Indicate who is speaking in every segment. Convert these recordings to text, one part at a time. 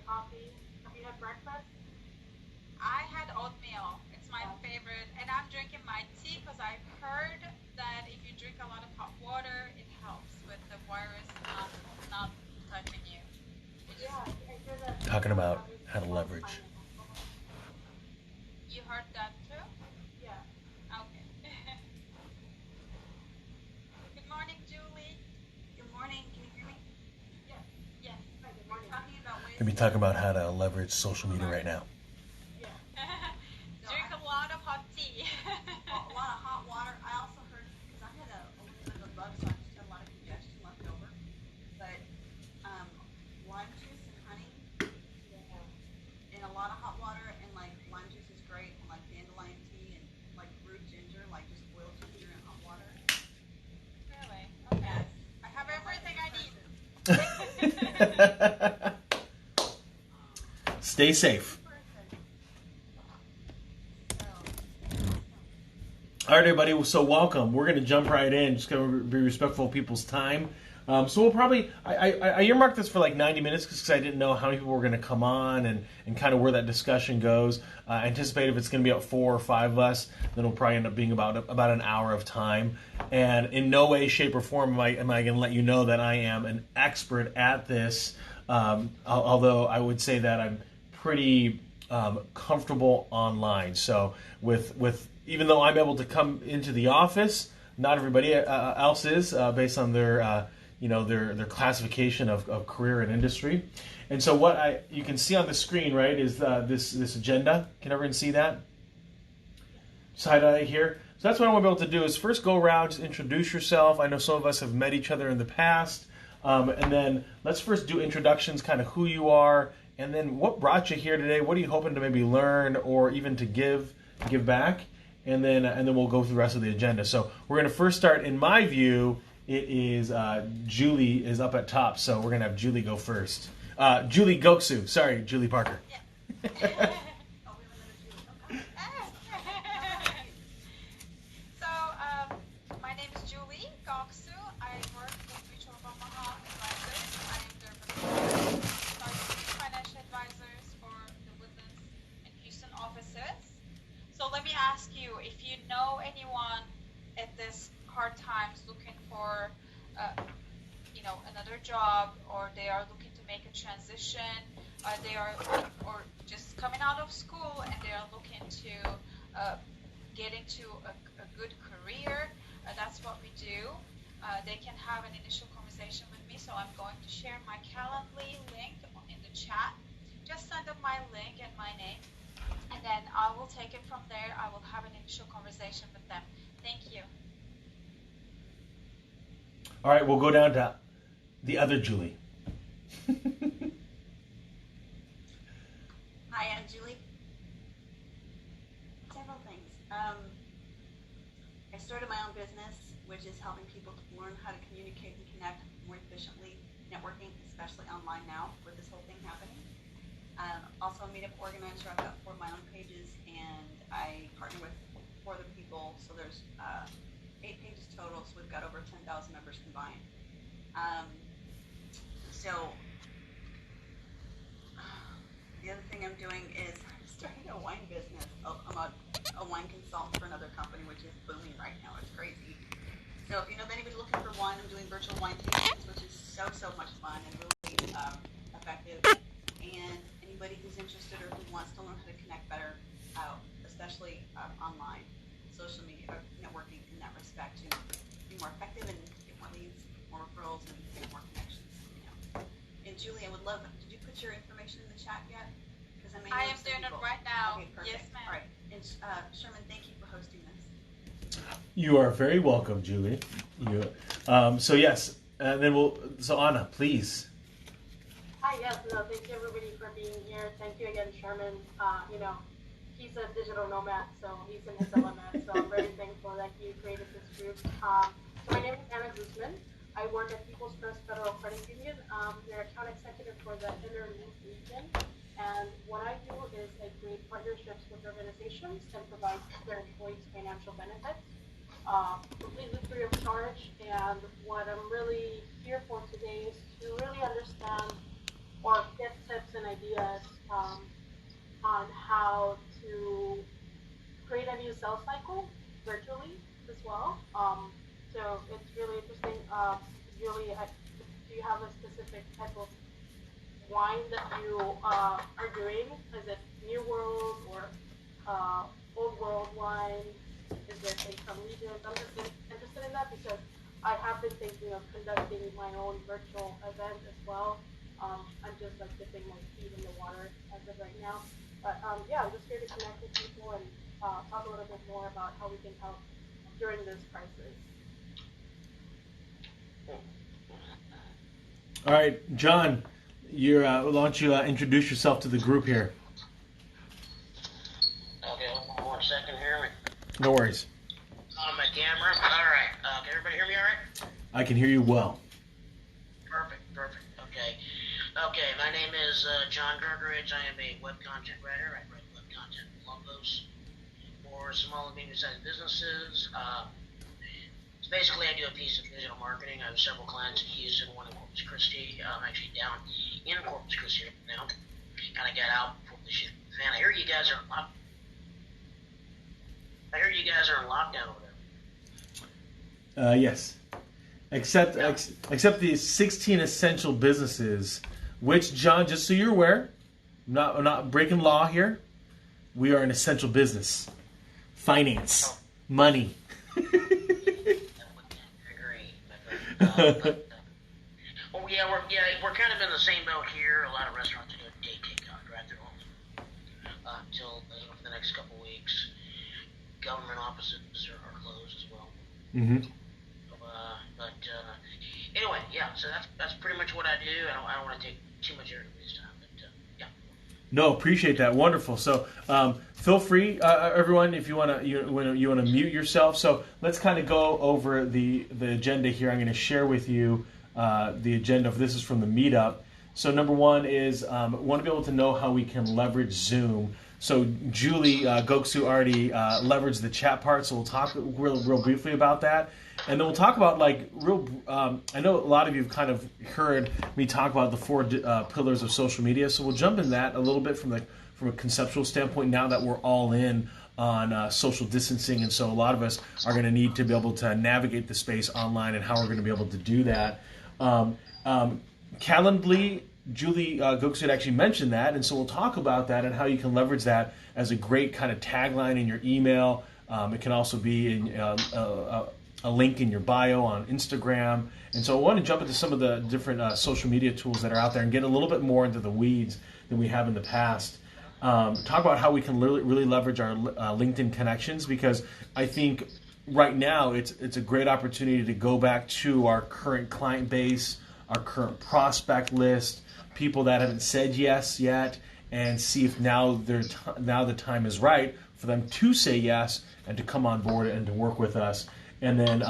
Speaker 1: coffee. Have you had breakfast?
Speaker 2: I had oatmeal. It's my favorite. And I'm drinking my tea because I've heard that if you drink a lot of hot water, it helps with the virus not touching you. You
Speaker 1: Yeah,
Speaker 2: just
Speaker 1: I hear that
Speaker 3: Talking about
Speaker 1: having
Speaker 3: how to
Speaker 1: more
Speaker 3: leverage.
Speaker 1: time in alcohol.
Speaker 2: you heard that too?
Speaker 1: Yeah.
Speaker 2: Okay. Good morning, Julie.
Speaker 4: Good morning. Can you hear me?
Speaker 1: Yes.
Speaker 2: Yes.
Speaker 1: Hi, good
Speaker 4: We're
Speaker 1: morning.
Speaker 4: talking about ways
Speaker 3: Gonna be talking about how to leverage social media right now.
Speaker 1: Yeah.
Speaker 2: Drink a lot of hot tea.
Speaker 4: a lot of hot water. I also heard, because I had a little bit of a bug, so I just had a lot of congestion left over. But lime juice and honey
Speaker 1: Yeah.
Speaker 4: and a lot of hot water, and like lime juice is great, and like dandelion tea and like root ginger, like just boiled ginger in hot water.
Speaker 2: Really? Okay.
Speaker 4: Yes.
Speaker 2: I have
Speaker 4: I'm like
Speaker 2: everything
Speaker 4: this
Speaker 2: I need.
Speaker 3: Stay safe.
Speaker 4: So,
Speaker 3: All right, everybody. So welcome. We're going to jump right in. Just going to be respectful of people's time. So we'll probably I earmarked this for like 90 minutes because I didn't know how many people were going to come on and kind of where that discussion goes. I anticipate if it's going to be about 4 or 5 of us, then it'll probably end up being about an hour of time. And in no way, shape, or form am I going to let you know that I am an expert at this. Although I would say that I'm pretty comfortable online. So with even though I'm able to come into the office, not everybody else is based on their their classification of career and industry. And so what you can see on the screen, right, is this agenda. Can everyone see that? Side eye here. So that's what I want to be able to do is first go around, just introduce yourself. I know some of us have met each other in the past. And then let's first do introductions, kind of who you are, and then what brought you here today. What are you hoping to maybe learn or even to give back? And then we'll go through the rest of the agenda. So we're going to first start, in my view, it is Julie is up at top. So we're going to have Julie go first. Julie Goksu. Sorry, Julie Parker.
Speaker 4: oh, we limited you. Okay.
Speaker 2: So, my name is Julie Goksu. I work with Mutual of Omaha Advisors. I am their financial advisors for the Woodlands and Houston offices. So let me ask you, if you know anyone at this hard times looking for, another job, or they are looking to make a transition, they are, or just coming out of school and they are looking to get into a good career, that's what we do. They can have an initial conversation with me. So I'm going to share my Calendly link in the chat. Just send them my link and my name. And then I will take it from there. I will have an initial conversation with them. Thank you.
Speaker 3: All right, we'll go down to the other Julie.
Speaker 4: Hi, I'm Julie. Several things. I started my own business, which is helping people to learn how to communicate and connect more efficiently, networking, especially online now with this whole thing happening. Also a meetup organizer. I've got 4 of my own pages, and I partner with 4 other people. So there's 8 pages total. So we've got over 10,000 members combined. So the other thing I'm doing is starting a wine business. I'm a wine consultant for another company, which is booming right now. It's crazy. So if you know of anybody looking for wine, I'm doing virtual wine tastings, which is so much fun and really effective. And anybody who's interested or who wants to learn how to connect better, especially online, social media, networking in that respect, to be more effective and get more leads, more referrals, and get more connections. And Julie, I would love. Did you put your information in the chat yet? Because
Speaker 2: I am doing it right now.
Speaker 4: Okay, perfect.
Speaker 2: Yes, ma'am.
Speaker 4: All right. And Sherman, thank you for hosting this.
Speaker 3: You are very welcome, Julie. So yes, and then So Anna, please.
Speaker 1: Hi, yes, no, thank you everybody for being here. Thank you again, Sherman. He's a digital nomad, so he's in his element. So I'm very thankful that you created this group. So my name is Anna Guzman. I work at People's Trust Federal Credit Union. They're account executive for the Inner Loop region. And what I do is I create partnerships with organizations and provide their employees financial benefits, completely free of charge. And what I'm really here for today is to really understand or get tips and ideas on how to create a new sales cycle virtually as well. So it's really interesting. Julie, do you have a specific type of wine that you are doing? Is it New World or Old World wine? Is it in some regions? I'm just interested in that because I have been thinking of conducting my own virtual event as well. I'm just like dipping my feet in the water as of right now. But yeah, I'm just here to connect with people and talk a little bit more about how we can help during this crisis.
Speaker 3: All right, John, you're, why don't you introduce yourself to the group here?
Speaker 5: Okay, hold on 1 second here.
Speaker 3: No worries.
Speaker 5: On my camera. All right. Can everybody hear me all right?
Speaker 3: I can hear you well.
Speaker 5: Perfect. Okay. Okay, my name is John Gergeridge. I am a web content writer. I write web content blog posts for small and medium-sized businesses. So basically, I do a piece of digital marketing. I have several clients in Houston, one in Corpus Christi. I'm actually down in Corpus Christi now. Kind of got out before the shit. Man, I hear you guys are in lockdown over there.
Speaker 3: Yes. Except the 16 essential businesses, which, John, just so you're aware, I'm not breaking law here. We are an essential business. Finance. Money.
Speaker 5: I agree. Well, we're kind of in the same boat here. A lot of restaurants are doing day takeout, right? They're open until for the next couple weeks. Government offices are closed as well.
Speaker 3: Mm-hmm.
Speaker 5: Anyway, yeah. So that's pretty much what I do. I don't want to take too much of everybody's time, but yeah.
Speaker 3: No, appreciate that. Wonderful. So feel free, everyone, if you want to mute yourself. So let's kind of go over the agenda here. I'm going to share with you the agenda. This is from the meetup. So number one is want to be able to know how we can leverage Zoom. So Julie Goksu already leveraged the chat part, so we'll talk real briefly about that. And then we'll talk about I know a lot of you have kind of heard me talk about the 4 pillars of social media, so we'll jump in that a little bit from a conceptual standpoint now that we're all in on social distancing, and so a lot of us are going to need to be able to navigate the space online and how we're going to be able to do that. Calendly, Julie Goksu had actually mentioned that, and so we'll talk about that and how you can leverage that as a great kind of tagline in your email. It can also be in a link in your bio on Instagram. And so I want to jump into some of the different social media tools that are out there and get a little bit more into the weeds than we have in the past. Talk about how we can really leverage our LinkedIn connections, because I think right now it's a great opportunity to go back to our current client base, our current prospect list, people that haven't said yes yet, and see if now the time is right for them to say yes and to come on board and to work with us. And then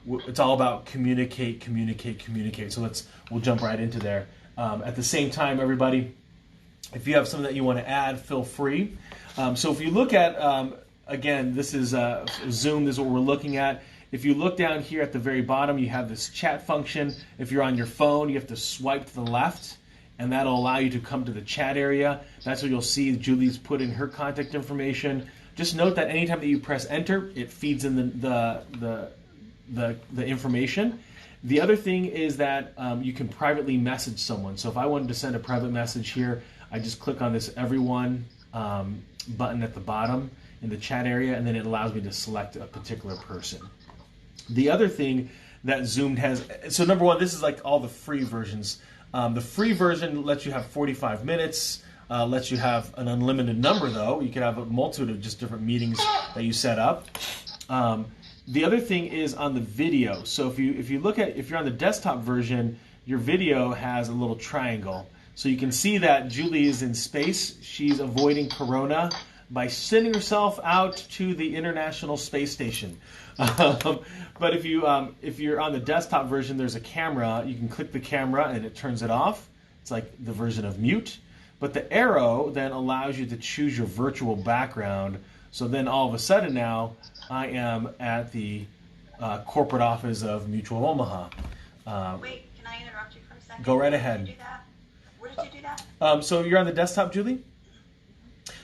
Speaker 3: it's all about communicate. So we'll jump right into there. At the same time, everybody, if you have something that you want to add, feel free. So if you look at, again, this is Zoom, this is what we're looking at. If you look down here at the very bottom, you have this chat function. If you're on your phone, you have to swipe to the left, and that'll allow you to come to the chat area. That's where you'll see Julie's put in her contact information. Just note that anytime that you press enter, it feeds in the information. The other thing is that you can privately message someone. So if I wanted to send a private message here, I just click on this everyone button at the bottom in the chat area, and then it allows me to select a particular person. The other thing that Zoom has, so number one, this is like all the free versions. The free version lets you have 45 minutes, lets you have an unlimited number though. You can have a multitude of just different meetings that you set up. The other thing is on the video. So if you're on the desktop version, your video has a little triangle. So you can see that Julie is in space. She's avoiding Corona by sending herself out to the International Space Station. But if you're on the desktop version, there's a camera. You can click the camera and it turns it off. It's like the version of mute. But the arrow then allows you to choose your virtual background. So then all of a sudden now, I am at the corporate office of Mutual Omaha.
Speaker 4: Wait, can I interrupt you for a second?
Speaker 3: Go right
Speaker 4: Before
Speaker 3: ahead.
Speaker 4: you do that, Where did you do that?
Speaker 3: So you're on the desktop, Julie?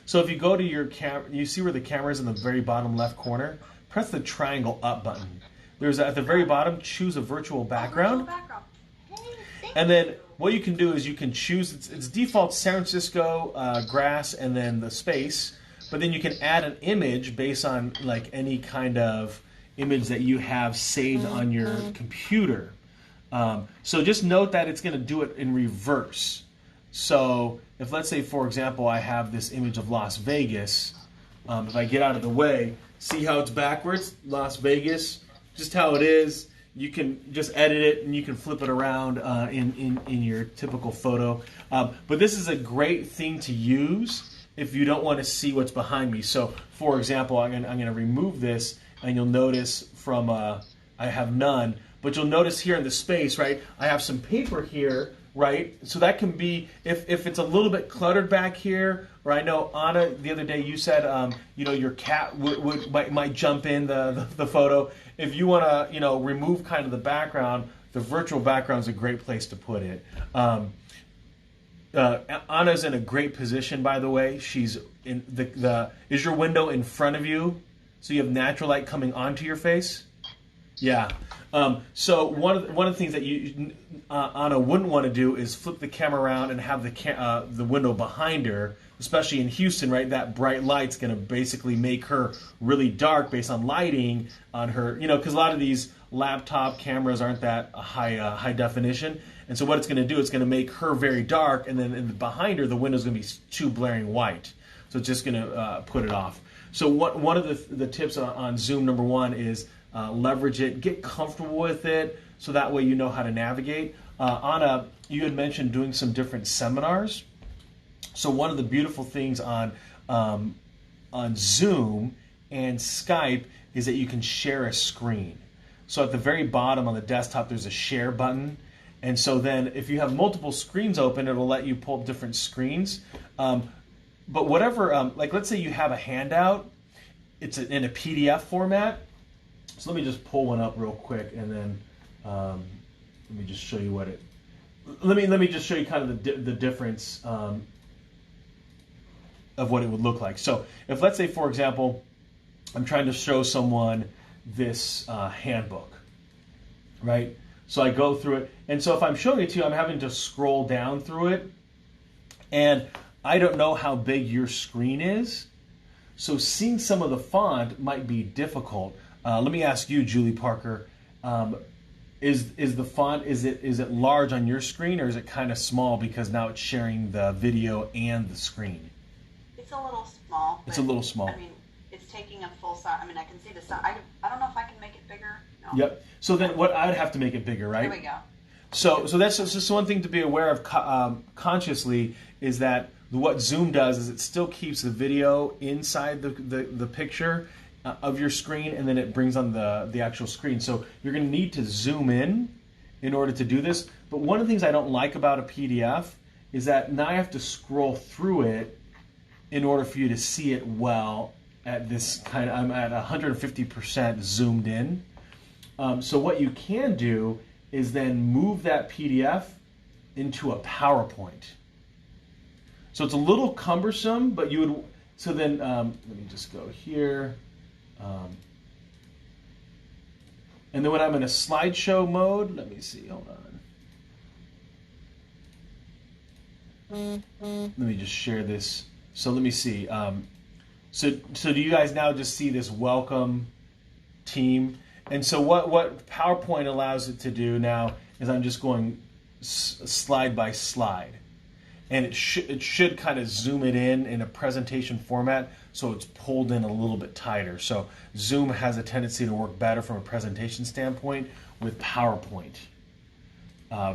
Speaker 3: So if you go to your camera, you see where the camera is in the very bottom left corner? Press the triangle up button. There's at the very bottom, choose a virtual background.
Speaker 4: Virtual background. Hey, thank
Speaker 3: And then what you can do is you can choose, it's default San Francisco, grass, and then the space. But then you can add an image based on like any kind of image that you have saved on your computer. So just note that it's going to do it in reverse. So if, let's say, for example, I have this image of Las Vegas, if I get out of the way, see how it's backwards? Las Vegas, just how it is. You can just edit it and you can flip it around in your typical photo. But this is a great thing to use if you don't want to see what's behind me. So, for example, I'm going to remove this, and you'll notice from I have none. But you'll notice here in the space, right, I have some paper here, right? So that can be, if it's a little bit cluttered back here, or I know, Anna, the other day you said, your cat might jump in the photo. If you want to, remove kind of the background, the virtual background is a great place to put it. Anna's in a great position, by the way. She's in is your window in front of you, so you have natural light coming onto your face? Yeah. So one of the things that Anna wouldn't want to do is flip the camera around and have the window behind her, especially in Houston, right? That bright light's going to basically make her really dark based on lighting on her, because a lot of these laptop cameras aren't that high definition. And so what it's going to do, it's going to make her very dark, and then behind her, the window's going to be too blaring white. So it's just going to put it off. So one of the tips on Zoom, number one, is leverage it, get comfortable with it, so that way you know how to navigate. Anna, you had mentioned doing some different seminars. So one of the beautiful things on Zoom and Skype is that you can share a screen. So at the very bottom on the desktop, there's a share button. And so then if you have multiple screens open, it'll let you pull up different screens. But whatever, like let's say you have a handout, it's in a PDF format. So let me just pull one up real quick, and then let me just show you what it. Let me just show you kind of the difference of what it would look like. So if, let's say, for example, I'm trying to show someone this handbook, right? So I go through it, and so if I'm showing it to you, I'm having to scroll down through it, and I don't know how big your screen is, so seeing some of the font might be difficult. Let me ask you, Julie Parker, is the font, is it large on your screen, or is it kind of small because now it's sharing the video and the screen?
Speaker 4: It's a little small.
Speaker 3: It's a little small.
Speaker 4: I mean, it's taking a full size. I mean, I can see the size. I don't know if I can make it bigger. No.
Speaker 3: Yep. So then what, I would have to make it bigger, right?
Speaker 4: There we go.
Speaker 3: So that's just one thing to be aware of consciously, is that what Zoom does is it still keeps the video inside the picture of your screen, and then it brings on the actual screen. So you're going to need to zoom in order to do this. But one of the things I don't like about a PDF is that now I have to scroll through it in order for you to see it well at this kind of, I'm at 150% zoomed in. So what you can do is then move that PDF into a PowerPoint. So it's a little cumbersome, but you would, so then, let me just go here. And then when I'm in a slideshow mode, let me see, hold on. Let me just share this. So let me see. So do you guys now just see this welcome team? And so what PowerPoint allows it to do now is I'm just going slide by slide. And it should kind of zoom it in a presentation format, so it's pulled in a little bit tighter. So Zoom has a tendency to work better from a presentation standpoint with PowerPoint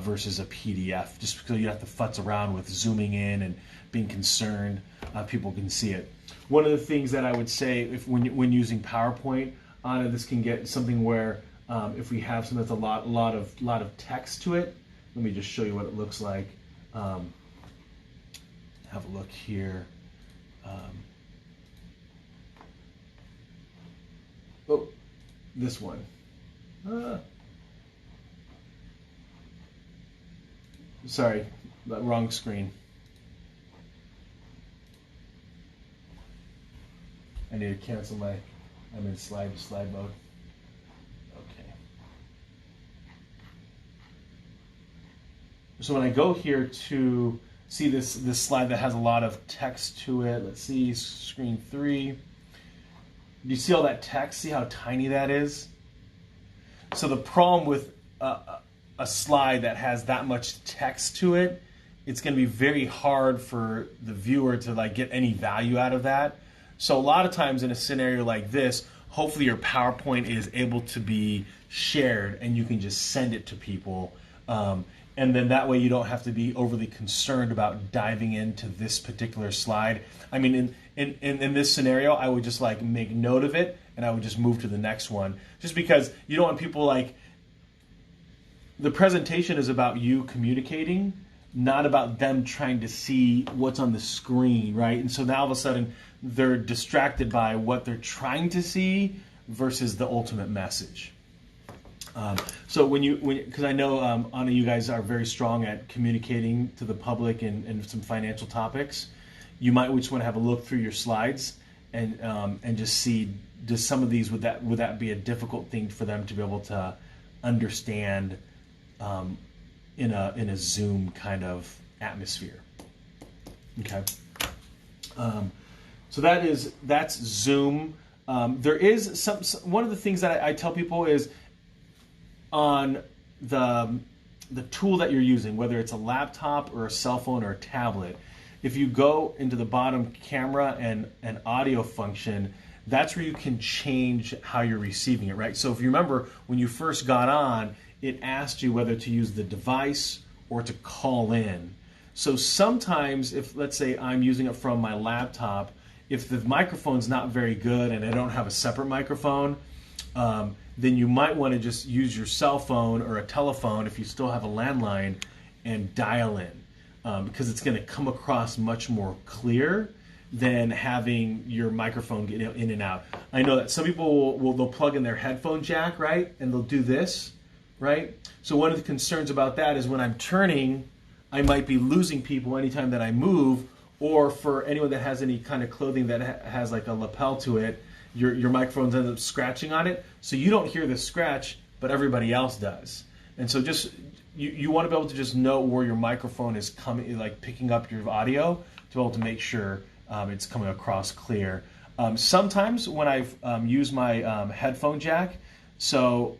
Speaker 3: versus a PDF, just because you have to futz around with zooming in and being concerned people can see it. One of the things that I would say, when using PowerPoint, Anna, this can get something where if we have something that's a lot of text to it. Let me just show you what it looks like. Have a look here. Oh, this one. Sorry, Wrong screen. I need to cancel my. I'm in slide mode. Okay. So when I go here to see this slide that has a lot of text to it, let's see screen 3. Do you see all that text? See how tiny that is? So the problem with a slide that has that much text to it, it's going to be very hard for the viewer to like get any value out of that. So a lot of times in a scenario like this, hopefully your PowerPoint is able to be shared and you can just send it to people. And then that way you don't have to be overly concerned about diving into this particular slide. I mean, in this scenario, I would just like make note of it and I would just move to the next one. Just because you don't want people like, the presentation is about you communicating, not about them trying to see what's on the screen, right? And so now all of a sudden they're distracted by what they're trying to see versus the ultimate message. So because I know Anna, you guys are very strong at communicating to the public and some financial topics, you might just want to have a look through your slides and just see, does some of these, would that be a difficult thing for them to be able to understand in a Zoom kind of atmosphere? Okay. So that's Zoom. There is one of the things that I tell people is on the tool that you're using, whether it's a laptop or a cell phone or a tablet, if you go into the bottom camera and audio function, that's where you can change how you're receiving it, right? So if you remember when you first got on, it asked you whether to use the device or to call in. So sometimes if, let's say I'm using it from my laptop, if the microphone's not very good and I don't have a separate microphone, then you might want to just use your cell phone or a telephone if you still have a landline and dial in, because it's going to come across much more clear than having your microphone get in and out. I know that some people they'll plug in their headphone jack, right, and they'll do this, right? So one of the concerns about that is when I'm turning, I might be losing people anytime that I move, or for anyone that has any kind of clothing that has like a lapel to it, your microphone ends up scratching on it, so you don't hear the scratch, but everybody else does. And so just you want to be able to just know where your microphone is coming, like picking up your audio, to be able to make sure it's coming across clear. Sometimes when I've used my headphone jack, so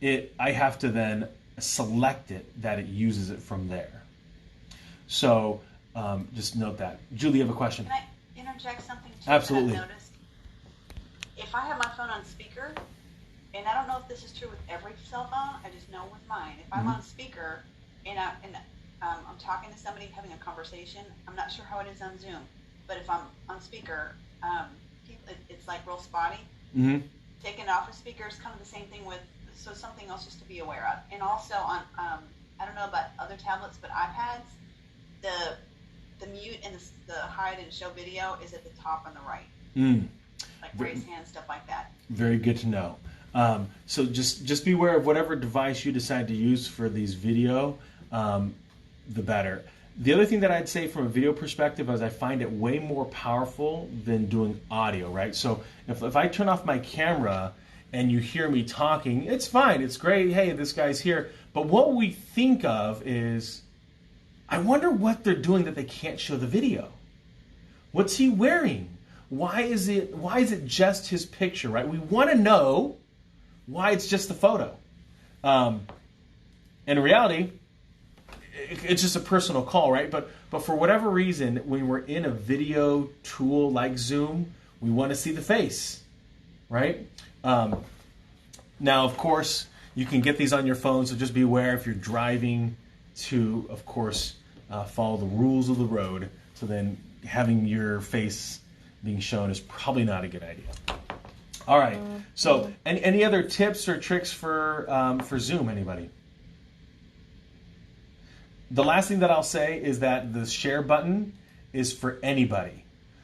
Speaker 3: I have to then select it that it uses it from there. So just note that. Julie, you have a question?
Speaker 4: Can I interject something too?
Speaker 3: Absolutely.
Speaker 4: That I've noticed? If I have my phone on speaker, and I don't know if this is true with every cell phone, I just know with mine. If I'm on speaker and I'm talking to somebody, having a conversation, I'm not sure how it is on Zoom, but if I'm on speaker, it's like real spotty.
Speaker 3: Mm-hmm.
Speaker 4: Taking it off of speaker is kind of the same thing with, so something else just to be aware of. And also on, I don't know about other tablets, but iPads, the mute and the hide and show video is at the top on the right. Like raise hand, stuff like that. Very
Speaker 3: good to know. So just be aware of whatever device you decide to use for these video, the better. The other thing that I'd say from a video perspective is I find it way more powerful than doing audio, right? So if I turn off my camera and you hear me talking, it's fine, it's great, hey, this guy's here. But what we think of is, I wonder what they're doing that they can't show the video. What's he wearing? Why is it just his picture, right? We want to know why it's just the photo. In reality, it's just a personal call, right? But for whatever reason, when we're in a video tool like Zoom, we want to see the face, right? Now, of course, you can get these on your phone, so just be aware if you're driving to, of course, follow the rules of the road. So then having your face being shown is probably not a good idea. All right. So, any other tips or tricks for Zoom? Anybody? The last thing that I'll say is that the share button is for anybody.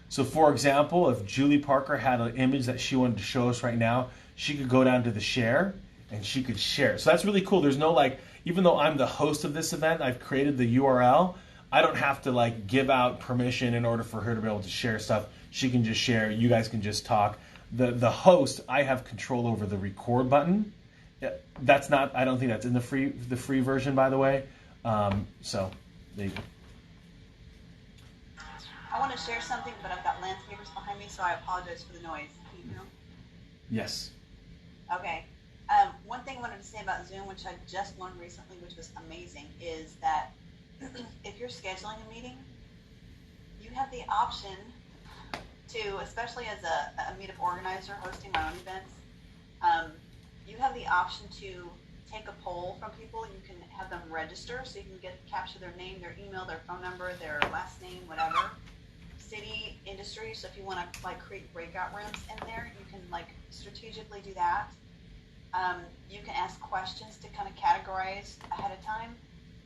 Speaker 3: So, for example, if Julie Parker had an image that she wanted to show us right now, she could go down to the share and she could share. So that's really cool. There's no even though I'm the host of this event, I've created the URL. I don't have to like give out permission in order for her to be able to share stuff. She can just share. You guys can just talk. The host, I have control over the record button. That's not. I don't think that's in the free version, by the way. So there you go.
Speaker 4: I want to share something, but I've got landscapers behind me, so I apologize for the noise. Can you hear them?
Speaker 3: Yes.
Speaker 4: Okay. One thing I wanted to say about Zoom, which I just learned recently, which was amazing, is that if you're scheduling a meeting, you have the option to, especially as a meetup organizer hosting my own events, you have the option to take a poll from people. You can have them register, so you can capture their name, their email, their phone number, their last name, whatever. City, industry. So if you want to like create breakout rooms in there, you can like strategically do that. You can ask questions to kind of categorize ahead of time,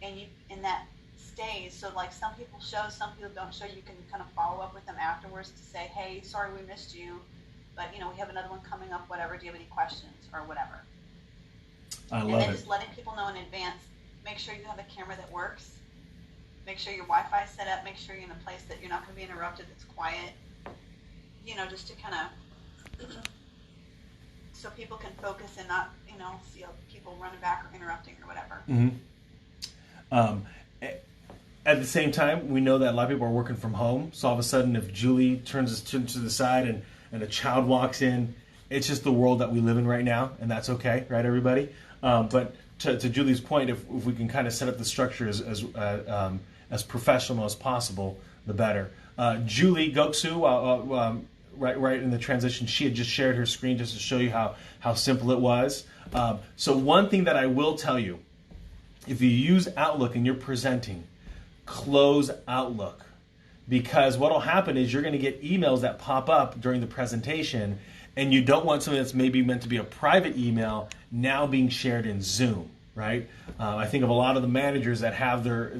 Speaker 4: and that stays. So like some people show, some people don't show. You can kind of follow up with them afterwards to say, hey, sorry we missed you, but we have another one coming up. Whatever. Do you have any questions or whatever?
Speaker 3: I love
Speaker 4: and then
Speaker 3: it.
Speaker 4: just letting people know in advance. Make sure you have a camera that works. Make sure your Wi-Fi is set up. Make sure you're in a place that you're not going to be interrupted, that's quiet. Just to kind of, so people can focus and not, see people running back or interrupting or whatever.
Speaker 3: Mm-hmm. At the same time, we know that a lot of people are working from home. So all of a sudden, if Julie turns to the side and a child walks in, it's just the world that we live in right now, and that's okay, right, everybody? But to Julie's point, if we can kind of set up the structure as professional as possible, the better. Julie Goksu, right in the transition, she had just shared her screen just to show you how simple it was. So one thing that I will tell you, if you use Outlook and you're presenting, close Outlook. Because what will happen is you're going to get emails that pop up during the presentation, and you don't want something that's maybe meant to be a private email now being shared in Zoom, right? I think of a lot of the managers that have their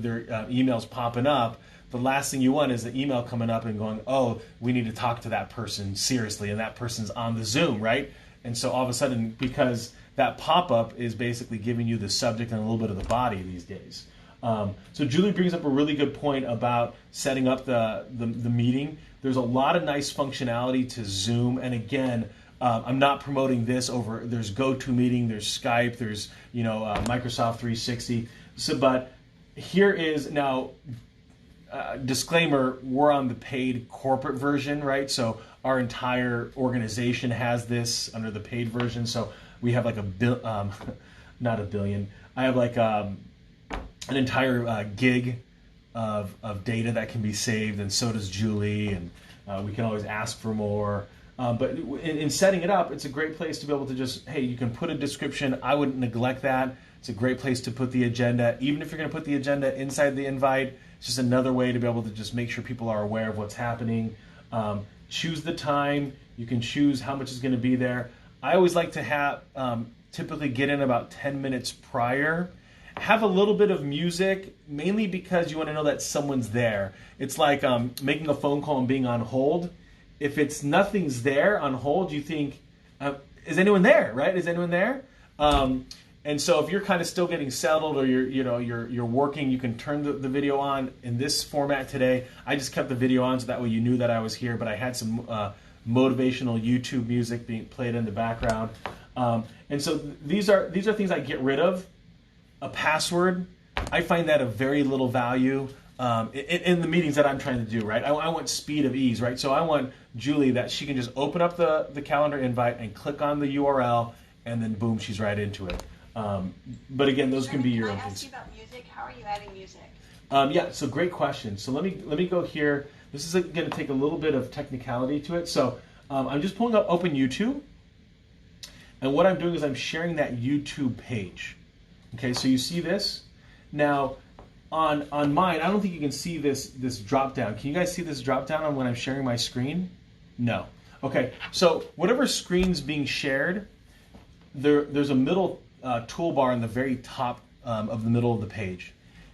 Speaker 3: emails popping up. The last thing you want is the email coming up and going, oh, we need to talk to that person seriously, and that person's on the Zoom, right? And so all of a sudden, because that pop-up is basically giving you the subject and a little bit of the body these days. So Julie brings up a really good point about setting up the meeting. There's a lot of nice functionality to Zoom, and again, I'm not promoting this over. There's GoToMeeting, there's Skype, there's Microsoft 360. So, but here is now. Disclaimer: we're on the paid corporate version, right? So our entire organization has this under the paid version. So we have like not a billion. I have like an entire gig of data that can be saved, and so does Julie, and we can always ask for more. But in setting it up, it's a great place to be able to just, hey, you can put a description. I wouldn't neglect that. It's a great place to put the agenda. Even if you're going to put the agenda inside the invite, it's just another way to be able to just make sure people are aware of what's happening. Choose the time. You can choose how much is going to be there. I always like to have typically get in about 10 minutes prior. Have a little bit of music, mainly because you want to know that someone's there. It's like making a phone call and being on hold. If it's nothing's there on hold, you think, is anyone there, right? Is anyone there? And so if you're kind of still getting settled, or you're working, you can turn the video on. In this format today, I just kept the video on so that way you knew that I was here, but I had some motivational YouTube music being played in the background. And so these are things I get rid of. A password, I find that of very little value in the meetings that I'm trying to do, right? I want speed of ease, right? So I want Julie that she can just open up the calendar invite and click on the URL, and then boom, she's right into it. But again, those can be your own
Speaker 4: things. Can I ask
Speaker 3: things.
Speaker 4: you about music? How are you adding music?
Speaker 3: Yeah, so great question. So let me go here. This is going to take a little bit of technicality to it. So I'm just pulling up Open YouTube, and what I'm doing is I'm sharing that YouTube page. Okay, so you see this? Now, on mine, I don't think you can see this drop down. Can you guys see this drop down on when I'm sharing my screen? No. Okay, so whatever screen's being shared, there's a middle toolbar in the very top of the middle of the page,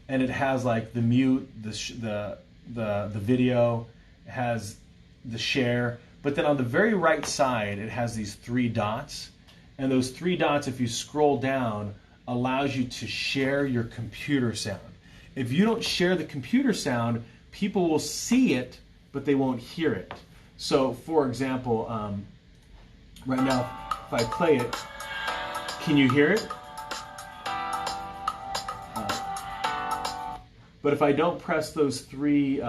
Speaker 3: and it has like the mute, the video, it has the share, but then on the very right side it has these three dots, and those three dots, if you scroll down, allows you to share your computer sound. If you don't share the computer sound, people will see it, but they won't hear it. So, for example, right now, if I play it, can you hear it? But if I don't press those three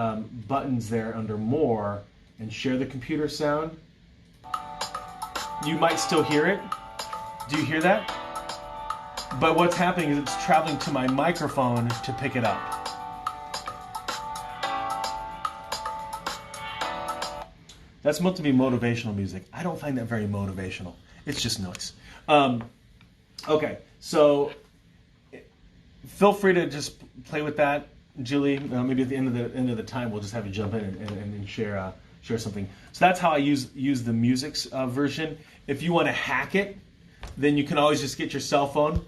Speaker 3: buttons there under More and share the computer sound, you might still hear it. Do you hear that? But what's happening is it's traveling to my microphone to pick it up. That's meant to be motivational music. I don't find that very motivational. It's just noise. Okay, so feel free to just play with that, Julie. Maybe at the end of the time, we'll just have you jump in and share something. So that's how I use the music's version. If you want to hack it, then you can always just get your cell phone,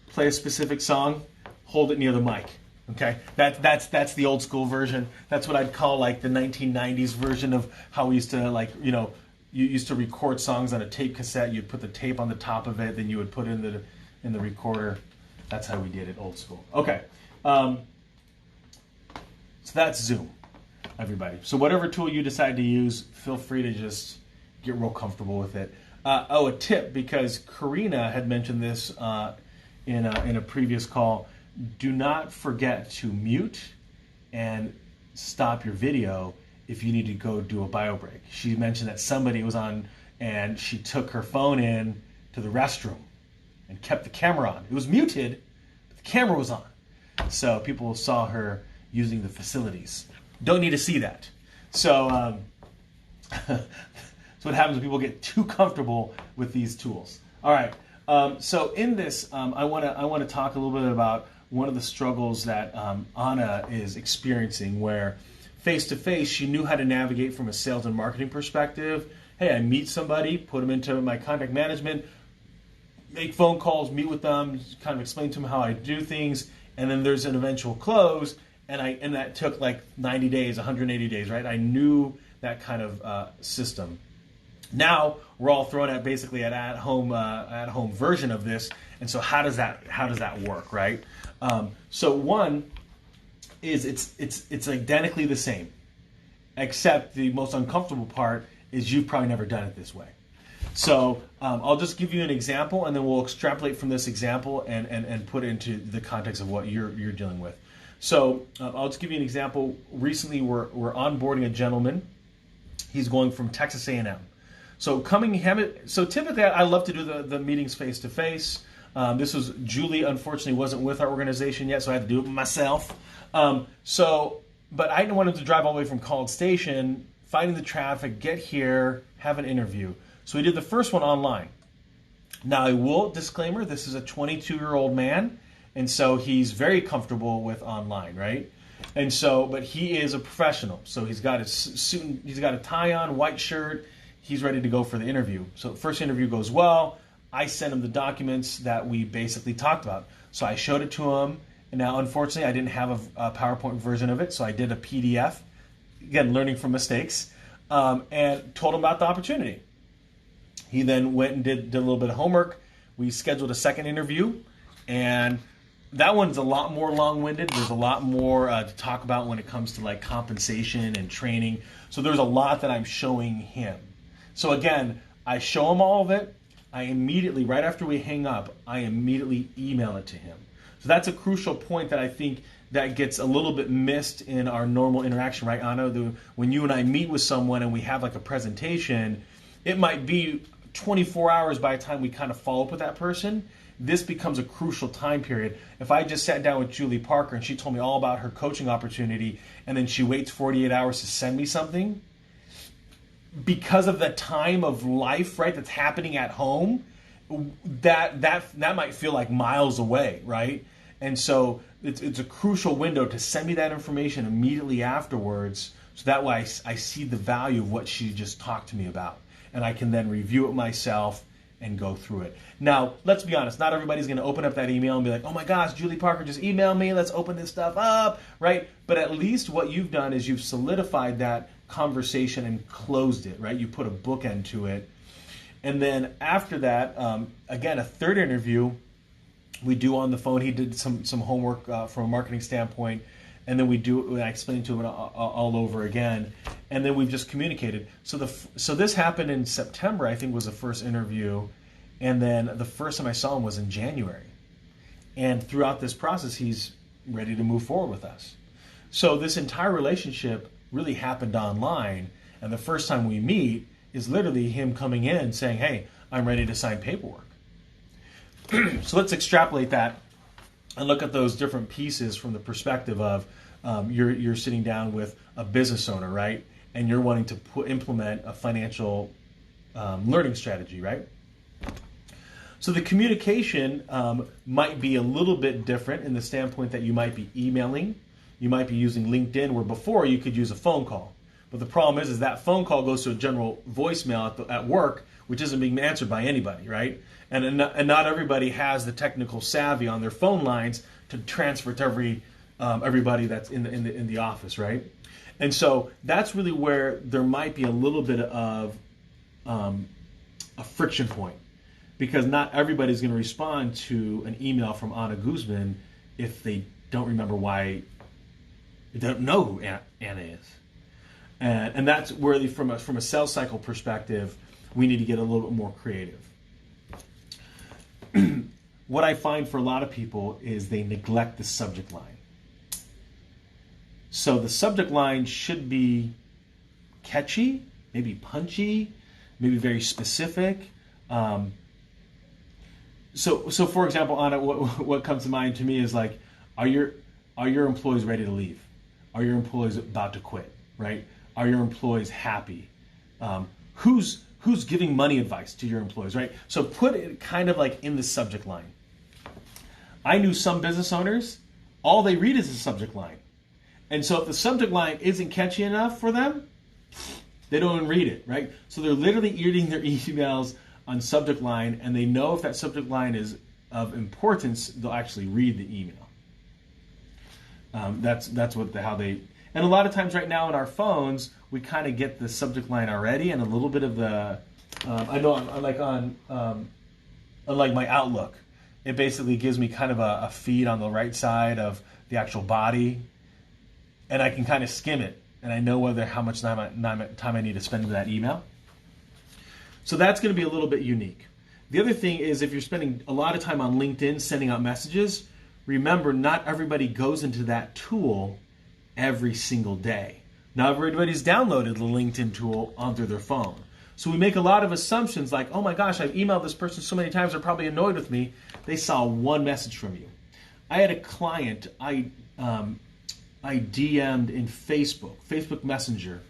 Speaker 3: play a specific song, hold it near the mic. Okay, that's the old school version. That's what I'd call like the 1990s version of how we used to, like, you used to record songs on a tape cassette. You'd put the tape on the top of it, then you would put it in the recorder. That's how we did it, old school. Okay, so that's Zoom, everybody. So whatever tool you decide to use, feel free to just get real comfortable with it. A tip, because Karina had mentioned this in a previous call. Do not forget to mute and stop your video if you need to go do a bio break. She mentioned that somebody was on and she took her phone in to the restroom and kept the camera on. It was muted, but the camera was on. So people saw her using the facilities. Don't need to see that. So that's what happens when people get too comfortable with these tools. All right. So in this, I want to talk a little bit about one of the struggles that Anna is experiencing, where face-to-face she knew how to navigate from a sales and marketing perspective. Hey, I meet somebody, put them into my contact management, make phone calls, meet with them, kind of explain to them how I do things, and then there's an eventual close, and that took like 90 days, 180 days, right? I knew that kind of system. Now we're all thrown at basically an at-home version of this, and so how does that work, right? So one is it's identically the same, except the most uncomfortable part is you've probably never done it this way. So I'll just give you an example, and then we'll extrapolate from this example and put it into the context of what you're dealing with. So I'll just give you an example. Recently, we're onboarding a gentleman. He's going from Texas A&M. So typically I love to do the meetings face to face. This was Julie. Unfortunately, wasn't with our organization yet, so I had to do it myself. But I didn't want him to drive all the way from College Station, finding the traffic, get here, have an interview. So we did the first one online. Now, I will disclaimer: this is a 22-year-old man, and so he's very comfortable with online, right? And so, but he is a professional. So he's got his suit, he's got a tie on, white shirt. He's ready to go for the interview. So the first interview goes well. I sent him the documents that we basically talked about. So I showed it to him. And now, unfortunately, I didn't have a PowerPoint version of it. So I did a PDF. Again, learning from mistakes. And told him about the opportunity. He then went and did a little bit of homework. We scheduled a second interview. And that one's a lot more long-winded. There's a lot more to talk about when it comes to like compensation and training. So there's a lot that I'm showing him. So again, I show him all of it. I immediately, right after we hang up, I immediately email it to him. So that's a crucial point that I think that gets a little bit missed in our normal interaction, right, Anna? When you and I meet with someone and we have like a presentation, it might be 24 hours by the time we kind of follow up with that person. This becomes a crucial time period. If I just sat down with Julie Parker and she told me all about her coaching opportunity and then she waits 48 hours to send me something, because of the time of life, right, that's happening at home, that might feel like miles away, right? And so it's a crucial window to send me that information immediately afterwards, so that way I see the value of what she just talked to me about, and I can then review it myself and go through it. Now, let's be honest, not everybody's going to open up that email and be like, oh my gosh, Julie Parker just emailed me, let's open this stuff up, right? But at least what you've done is you've solidified that conversation and closed it, right? You put a bookend to it. And then after that, again, a third interview, We do on the phone. He did some homework from a marketing standpoint, and then I explained to him all over again, and then we've just communicated. So this happened in September, I think, was the first interview, and then the first time I saw him was in January. And throughout this process, he's ready to move forward with us. So this entire relationship really happened online, and the first time we meet is literally him coming in saying, "Hey, I'm ready to sign paperwork." So let's extrapolate that and look at those different pieces from the perspective of you're sitting down with a business owner, right? And you're wanting to implement a financial learning strategy, right? So the communication might be a little bit different in the standpoint that you might be emailing, you might be using LinkedIn, where before you could use a phone call. But the problem is that phone call goes to a general voicemail at work, which isn't being answered by anybody, right? And not everybody has the technical savvy on their phone lines to transfer to everybody that's in the office, right? And so that's really where there might be a little bit of a friction point, because not everybody's going to respond to an email from Anna Guzman if they don't remember why, they don't know who Anna is. And that's where, from a sales cycle perspective, we need to get a little bit more creative. What I find for a lot of people is they neglect the subject line. So the subject line should be catchy, maybe punchy, maybe very specific. So for example, Anna, what comes to mind to me is like, are your employees ready to leave? Are your employees about to quit? Right? Are your employees happy? Who's giving money advice to your employees? Right? So put it kind of like in the subject line. I knew some business owners, all they read is the subject line. And so if the subject line isn't catchy enough for them, they don't even read it, right? So they're literally eating their emails on subject line, and they know if that subject line is of importance, they'll actually read the email. That's how they. And a lot of times right now on our phones, we kind of get the subject line already, and a little bit of the. I know I'm like on like my Outlook, it basically gives me kind of a feed on the right side of the actual body, and I can kind of skim it, and I know how much time I need to spend in that email. So that's going to be a little bit unique. The other thing is, if you're spending a lot of time on LinkedIn sending out messages, remember, not everybody goes into that tool every single day. Not everybody's downloaded the LinkedIn tool onto their phone. So we make a lot of assumptions like, oh my gosh, I've emailed this person so many times, they're probably annoyed with me. They saw one message from you. I had a client, I DM'd in Facebook Messenger,